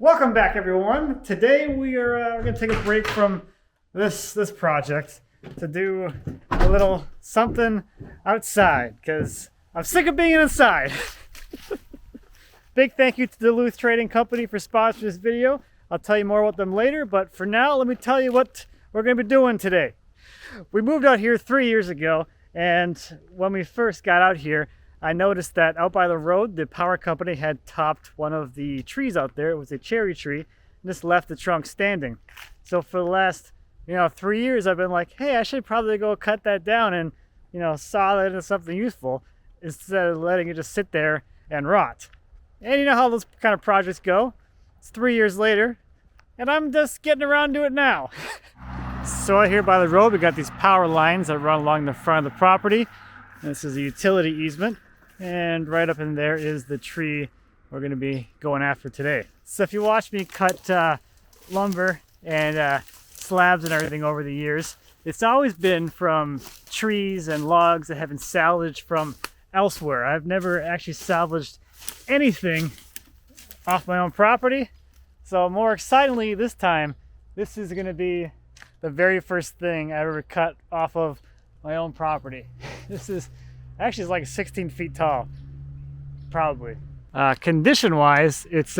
Welcome back, everyone. Today we are going to take a break from this project to do a little something outside because I'm sick of being inside. Big thank you to Duluth Trading Company for sponsoring this video. I'll tell you more about them later, but for now, let me tell you what we're going to be doing today. We moved out here 3 years ago, and when we first got out here, I noticed that out by the road, the power company had topped one of the trees out there. It was a cherry tree, and just left the trunk standing. So for the last, 3 years, I've been like, hey, I should probably go cut that down and, saw that into something useful instead of letting it just sit there and rot. And you know how those kind of projects go. It's 3 years later, and I'm just getting around to it now. So out here by the road, we got these power lines that run along the front of the property. This is a utility easement. And right up in there is the tree we're going to be going after today. So if you watch me cut lumber and slabs and everything over the years, it's always been from trees and logs that have been salvaged from elsewhere. I've never actually salvaged anything off my own property. So more excitingly this time, this is going to be the very first thing I ever cut off of my own property. This is actually, it's like 16 feet tall, probably. Condition-wise, it's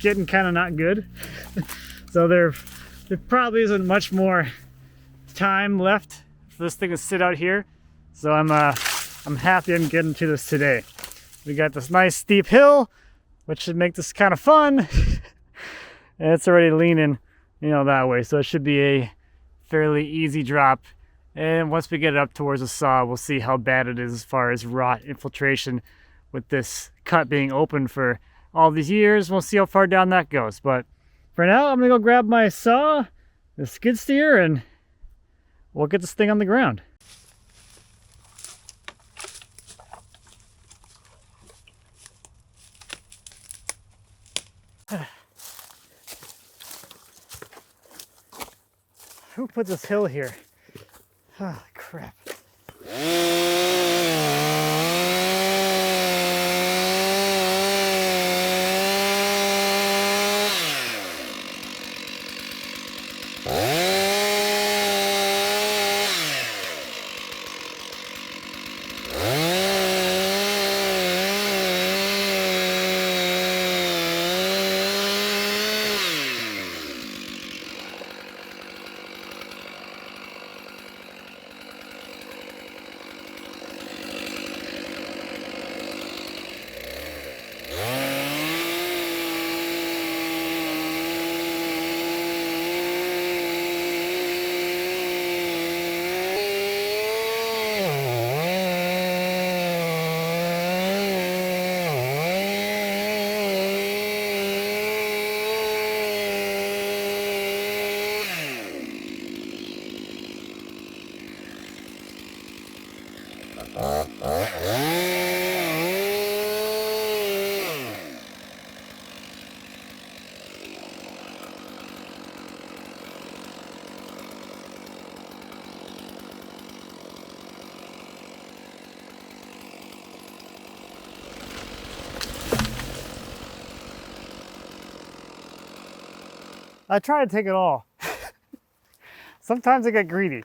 getting kind of not good. So there probably isn't much more time left for this thing to sit out here. So I'm happy I'm getting to this today. We got this nice steep hill, which should make this kind of fun. And it's already leaning, that way. So it should be a fairly easy drop. And once we get it up towards the saw, we'll see how bad it is as far as rot infiltration with this cut being open for all these years. We'll see how far down that goes. But for now, I'm going to go grab my saw, the skid steer, and we'll get this thing on the ground. Who put this hill here? Oh, crap. I try to take it all. Sometimes I get greedy.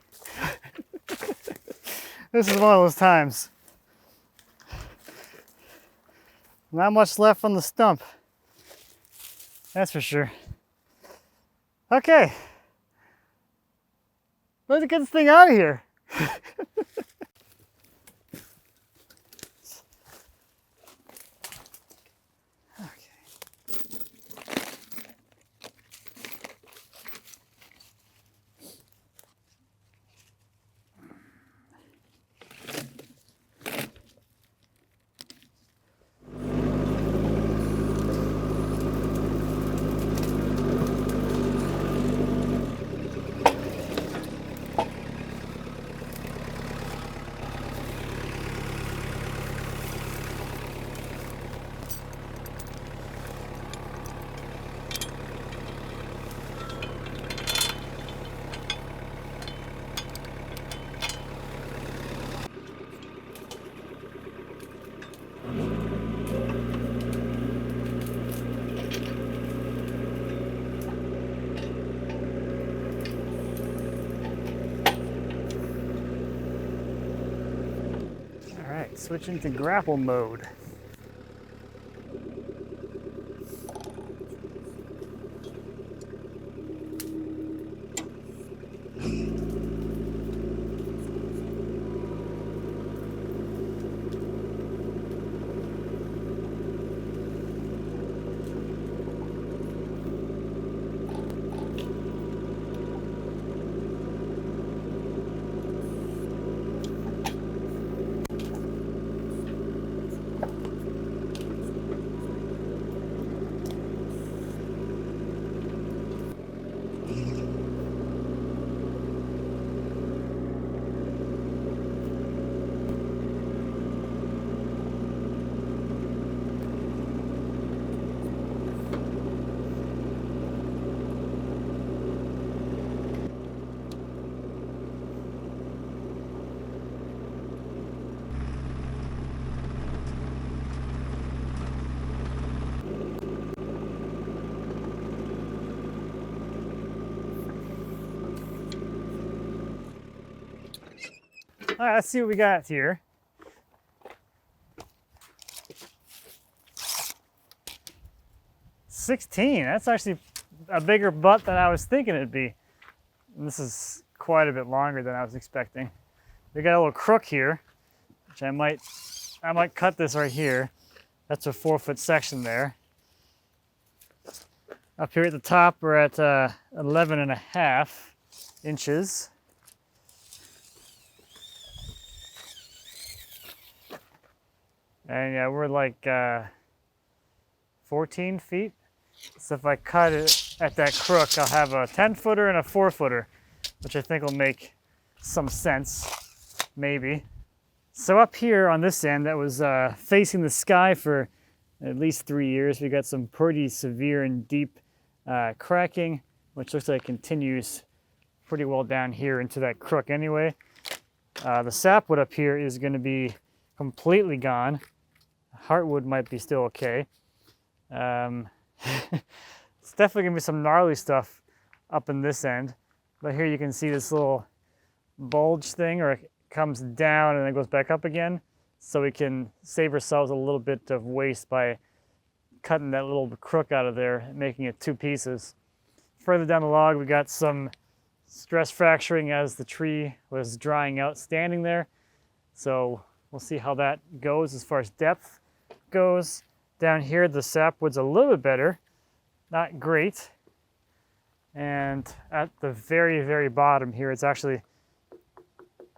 This is one of those times. Not much left on the stump. That's for sure. Okay. Let's get this thing out of here. switching to grapple mode. All right, let's see what we got here. $16, that's actually a bigger butt than I was thinking it'd be. And this is quite a bit longer than I was expecting. We got a little crook here, which I might cut this right here. That's a 4-foot section there. Up here at the top, we're at 11.5 inches. And yeah, we're like 14 feet. So if I cut it at that crook, I'll have a 10-footer and a 4-footer, which I think will make some sense, maybe. So up here on this end that was facing the sky for at least 3 years, we got some pretty severe and deep cracking, which looks like it continues pretty well down here into that crook anyway. The sapwood up here is going to be completely gone. Heartwood might be still okay. It's definitely going to be some gnarly stuff up in this end. But here you can see this little bulge thing, or it comes down and then goes back up again. So we can save ourselves a little bit of waste by cutting that little crook out of there and making it 2 pieces. Further down the log, we got some stress fracturing as the tree was drying out standing there. So we'll see how that goes as far as depth goes. Down here, the sapwood's a little bit better, not great. And at the very, very bottom here, it's actually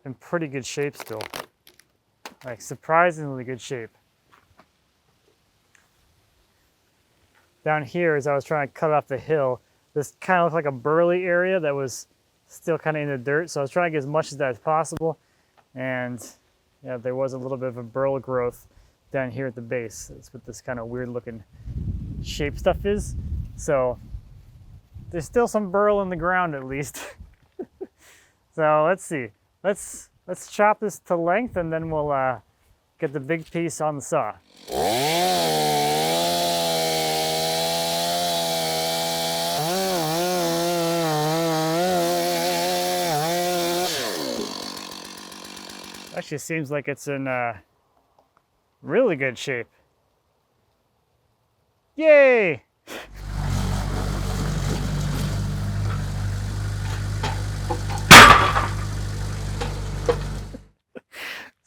in pretty good shape still. Like surprisingly good shape. Down here, as I was trying to cut off the hill, this kind of looked like a burly area that was still kind of in the dirt. So I was trying to get as much of that as possible. And yeah, there was a little bit of a burl growth down here at the base. That's what this kind of weird looking shape stuff is. So there's still some burl in the ground at least. So let's see. Let's chop this to length and then we'll get the big piece on the saw. Actually seems like it's in really good shape. Yay!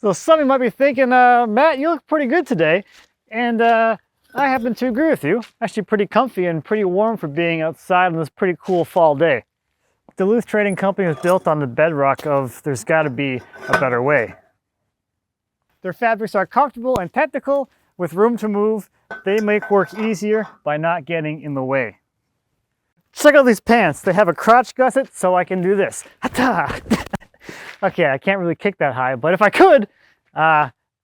So some of you might be thinking, Matt, you look pretty good today. And I happen to agree with you. Actually pretty comfy and pretty warm for being outside on this pretty cool fall day. Duluth Trading Company was built on the bedrock of there's got to be a better way. Their fabrics are comfortable and technical with room to move. They make work easier by not getting in the way. Check out these pants. They have a crotch gusset so I can do this. Hata! Okay, I can't really kick that high, but if I could,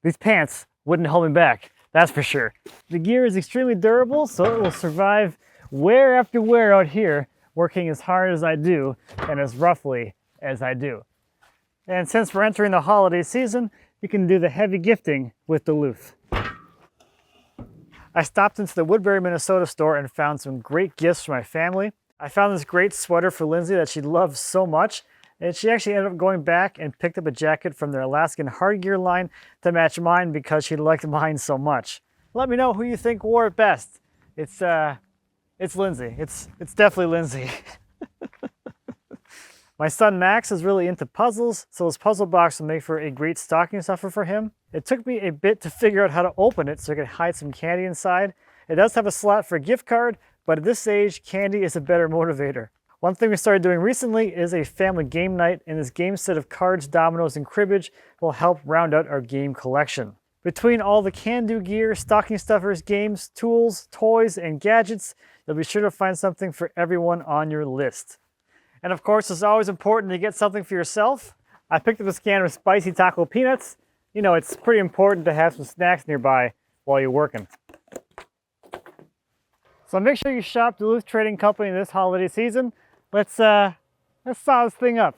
these pants wouldn't hold me back. That's for sure. The gear is extremely durable, so it will survive wear after wear out here, working as hard as I do and as roughly as I do. And since we're entering the holiday season, you can do the heavy gifting with Duluth. I stopped into the Woodbury, Minnesota store and found some great gifts for my family. I found this great sweater for Lindsay that she loves so much And she actually ended up going back and picked up a jacket from their Alaskan hard gear line to match mine because she liked mine so much. Let me know who you think wore it best. It's Lindsay. It's definitely Lindsay. My son Max is really into puzzles, so this puzzle box will make for a great stocking stuffer for him. It took me a bit to figure out how to open it so I could hide some candy inside. It does have a slot for a gift card, but at this age, candy is a better motivator. One thing we started doing recently is a family game night, and this game set of cards, dominoes, and cribbage will help round out our game collection. Between all the can-do gear, stocking stuffers, games, tools, toys, and gadgets, you'll be sure to find something for everyone on your list. And of course, it's always important to get something for yourself. I picked up a can of spicy taco peanuts. You know, it's pretty important to have some snacks nearby while you're working. So make sure you shop Duluth Trading Company this holiday season. Let's saw this thing up.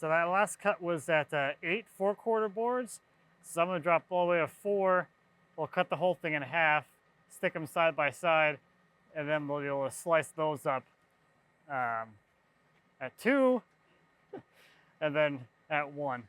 So that last cut was at 8 4/4 boards. So I'm going to drop all the way to 4. We'll cut the whole thing in half, stick them side by side, and then we'll be able to slice those up at 2 and then at 1.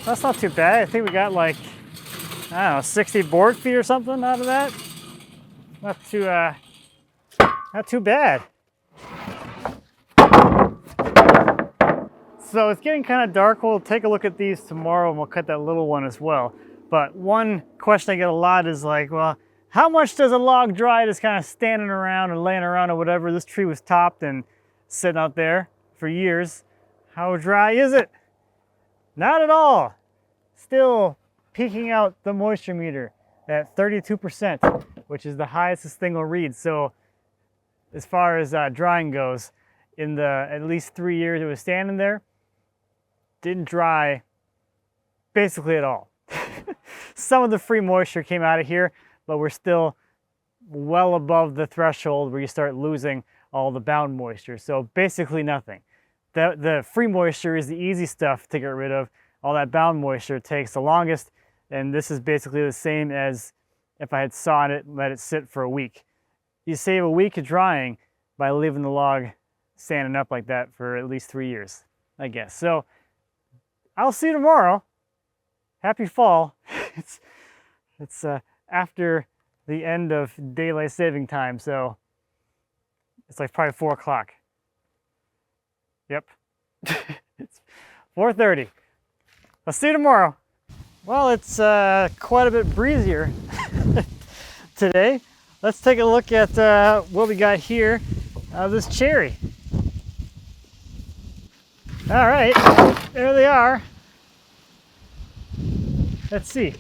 That's not too bad. I think we got like, I don't know, 60 board feet or something out of that. Not too bad. So it's getting kind of dark. We'll take a look at these tomorrow and we'll cut that little one as well. But one question I get a lot is like, well, how much does a log dry just kind of standing around or laying around or whatever? This tree was topped and sitting out there for years. How dry is it? Not at all. Still peaking out the moisture meter at 32%, which is the highest this thing will read. So as far as drying goes, in the at least 3 years it was standing there, didn't dry basically at all. Some of the free moisture came out of here, but we're still well above the threshold where you start losing all the bound moisture. So basically nothing. The free moisture is the easy stuff to get rid of. All that bound moisture takes the longest, and this is basically the same as if I had sawed it and let it sit for a week. You save a week of drying by leaving the log standing up like that for at least 3 years, I guess. So I'll see you tomorrow. Happy fall. It's after the end of daylight saving time, so it's like probably 4 o'clock. Yep. It's 4:30. I'll see you tomorrow. Well, it's quite a bit breezier today. Let's take a look at what we got here. This cherry. All right, there they are. Let's see.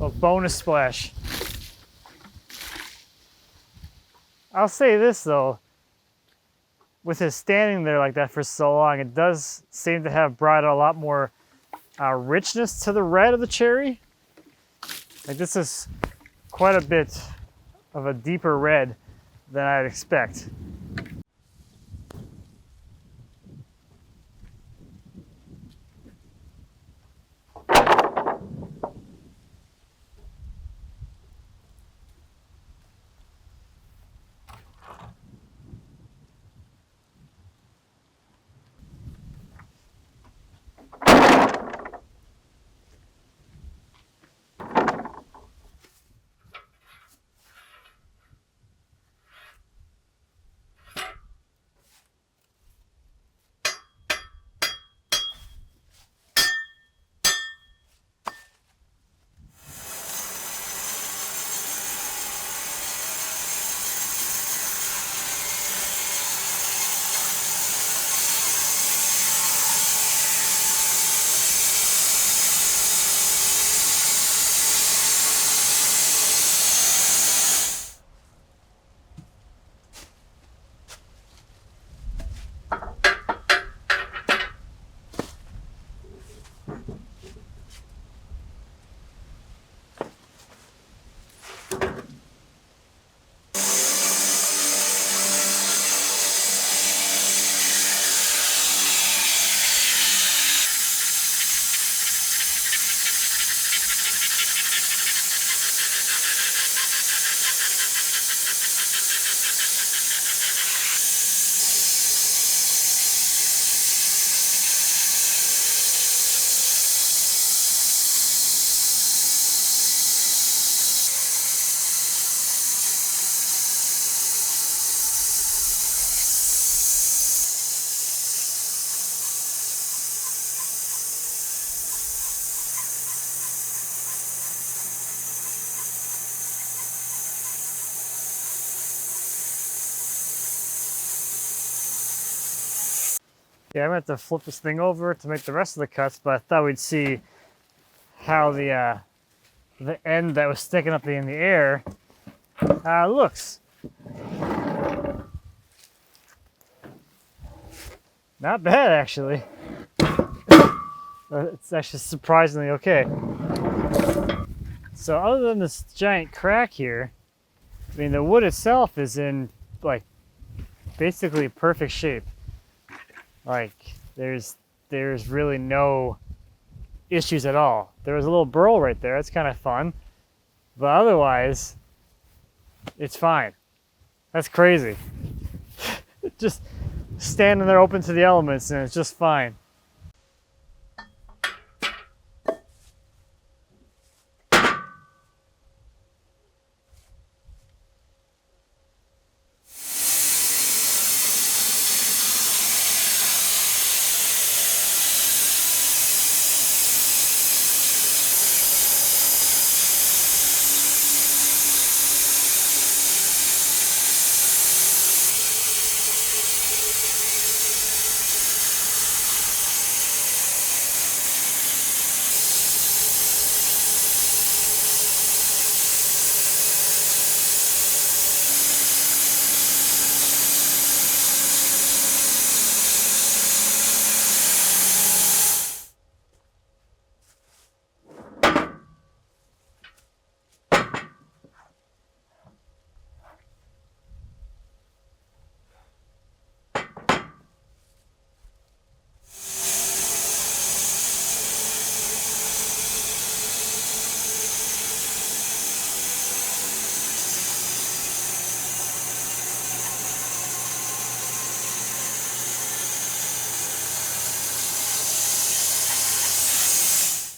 A bonus splash. I'll say this though, with it standing there like that for so long, it does seem to have brought a lot more richness to the red of the cherry. Like this is quite a bit of a deeper red than I'd expect. Yeah, I'm gonna have to flip this thing over to make the rest of the cuts, but I thought we'd see how the end that was sticking up in the air looks. Not bad, actually. It's actually surprisingly okay. So other than this giant crack here, I mean, the wood itself is in like basically perfect shape. Like there's really no issues at all. There was a little burl right there. It's kind of fun, but otherwise it's fine. That's crazy. Just standing there open to the elements and it's just fine.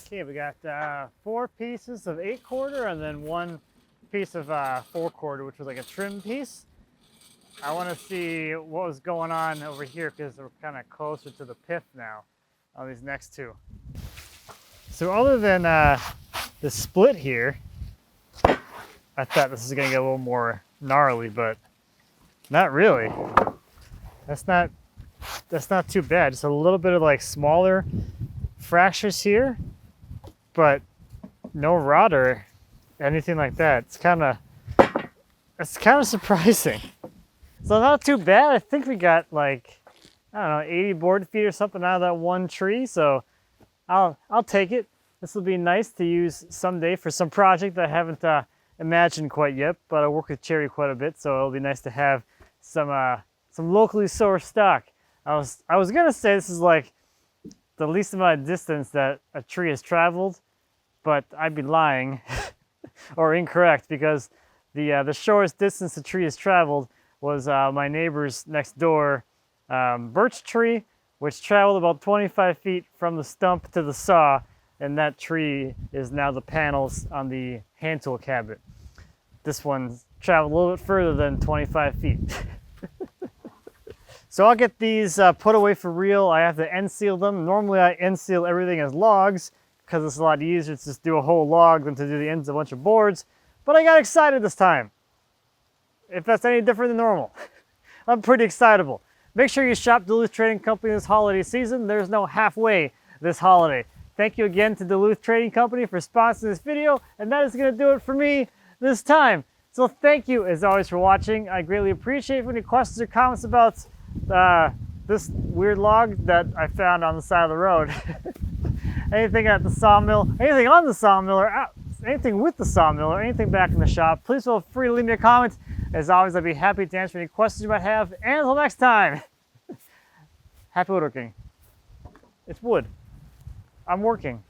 Okay, we got 4 pieces of 8-quarter and then 1 piece of 4-quarter, which was like a trim piece. I want to see what was going on over here because we're kind of closer to the pith now on these next 2. So other than the split here, I thought this was going to get a little more gnarly, but not really. That's not too bad. Just a little bit of like smaller fractures here, but no rot or anything like that. It's kind of surprising. So not too bad. I think we got like, I don't know, 80 board feet or something out of that one tree. So I'll take it. This will be nice to use someday for some project that I haven't imagined quite yet, but I work with cherry quite a bit, so it'll be nice to have some locally sourced stock. I was gonna say this is like the least amount of distance that a tree has traveled, but I'd be lying or incorrect, because the shortest distance the tree has traveled was my neighbor's next door birch tree, which traveled about 25 feet from the stump to the saw, and that tree is now the panels on the hand tool cabinet. This one traveled a little bit further than 25 feet. So I'll get these put away for real. I have to end seal them. Normally I end seal everything as logs because it's a lot easier to just do a whole log than to do the ends of a bunch of boards. But I got excited this time. If that's any different than normal. I'm pretty excitable. Make sure you shop Duluth Trading Company this holiday season. There's no halfway this holiday. Thank you again to Duluth Trading Company for sponsoring this video, and that is going to do it for me this time. So thank you as always for watching. I greatly appreciate it. Any questions or comments about this weird log that I found on the side of the road? Anything at the sawmill, anything on the sawmill, or anything with the sawmill, or anything back in the shop, please feel free to leave me a comment. As always, I'd be happy to answer any questions you might have. And until next time, happy woodworking. It's wood. I'm working.